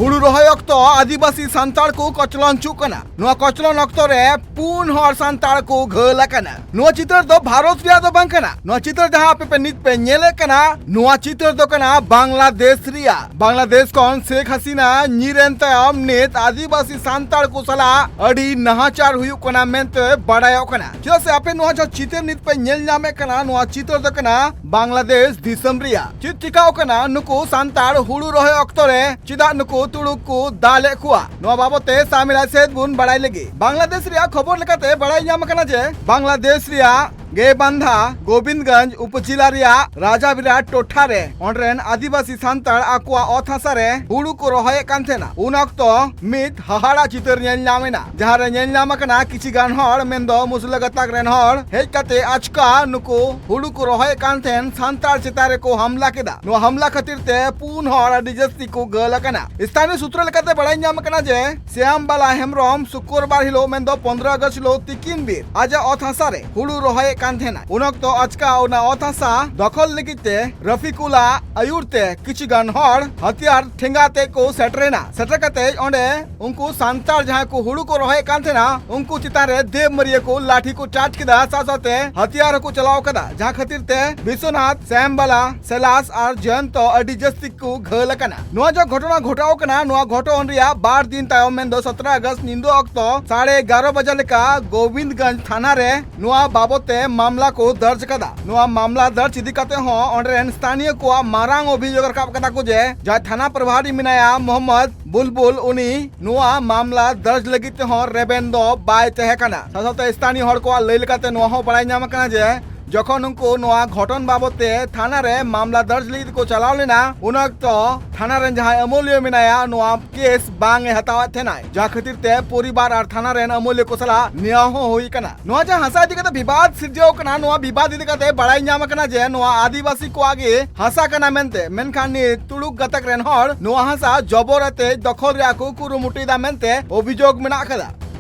हुड़ू रोहय ऑक्तो आदिवासी सांताल को कचलन चुकना नुआ कचलन ऑक्तो रे पून हर सांताल को घोल कना नुआ चित्र दो भारत रिया दो बंकना नुआ चित्र जहां पे नित पे नेले कना नुआ चित्र दो कना बांग्लादेश रिया बांग्लादेश कोन शेख हसीना नीरेन तयम नेत आदिवासी सांताल को सला अडी नहाचार हुयु कना मेंते बडायो कना जो से आपे नुआ जो चित्र नित पे नेल नामे कना नुआ चित्र दो कना बांग्लादेश दिसम रिया चित चिकाओ कना नुको सांताल हुड़ू रोहय ऑक्तो रे चिदा नुको तुड़ुकु दाले कुआ नुआ बाबते सामिला सेद बुन बड़ाई लगी बांग्लादेश रिया खबर लेकाते बड़ाई नाम कना जे बांग्लादेश रिया गे बांधा गोविंदगंज उपजिला रिया राजा विराट टोठा रे ऑनरेन आदिवासी सांताल आकुआ ऑथासा रे हुड़ू को रोहय कांथेना उन ऑक्तो मित हहाड़ा चितर नेल नामेना जहां रे नेल नाम कना किछि गान हड़ मेंदो मुसला गताक रेन हड़ हेज काते आचका नुको हुड़ू को रोहय कांथेन सांताल चितारे को हमला केदा नुआ हमला खातिर ते पून हड़ अडी जस्ती को गल कना स्थानीय सूत्र लेकाते बड़ाई नाम कना जे श्याम बाला हेमरम शुक्रवार हिलो मेंदो 15 अगस्त हिलो तिकिन बीर आज ऑथासा रे हुड़ू रोहय कांथेना उनक्तो आचका ओना ऑथासा दखल लगिते रफिकुला आयुरते किछि गान हड़ हथियार ठेंगाते को सेटरेना सेटर कते ओंडे उनको सांताल जहां को हुड़ू को रोहय कांथेना उनको चितारे देव मरिये को लाठी को चाट केदा सासाते हथियार को चलाव कदा जहां खातिर ते विश्वनाथ श्याम बाला सेलास और जयंत अडी जस्ती को घल कना नुआ जो घटना घटाओ कना नुआ घटोन रिया 12 दिन तायम मेंदो 17 अगस्त निंदो ऑक्तो 11:30 बजे लेका गोविंदगंज थाना रे नुआ बाबते मामला को दर्ज कदा नुआ मामला दर्ज इदिकाते हो ऑनरेन स्थानीय को मारांग अभियोग रकाब कदा को जे जा थाना प्रभारी मिनाया मोहम्मद बुलबुल उनी नुआ मामला दर्ज लगिते हो रेबेंदो बाय तहे कना साथाते स्थानीय हड़ को लई लेकाते नुआ हो बड़ाई नाम कना जे जखन उनको नुआ घटन बाबते थाना रे मामला दर्ज लगी को चलाव लेना उनक्तो थाना रे जहां अमूल्य मिनाया नुआ केस बांगे हतावा थेना जा खातिर ते परिवार और थाना रे अमूल्य को सला निया हो होई कना नुआ जा हसा दिकते विवाद सिरजो कना नुआ विवाद दिकते बड़ाई नाम कना जे नुआ आदिवासी को आगे हसा कना मेनते मेनखान नि तुड़ुक गतक रेन हड़ नुआ हसा जबरते दखल रे को कुरुमुटी दा मेनते अभियोग मेना कदा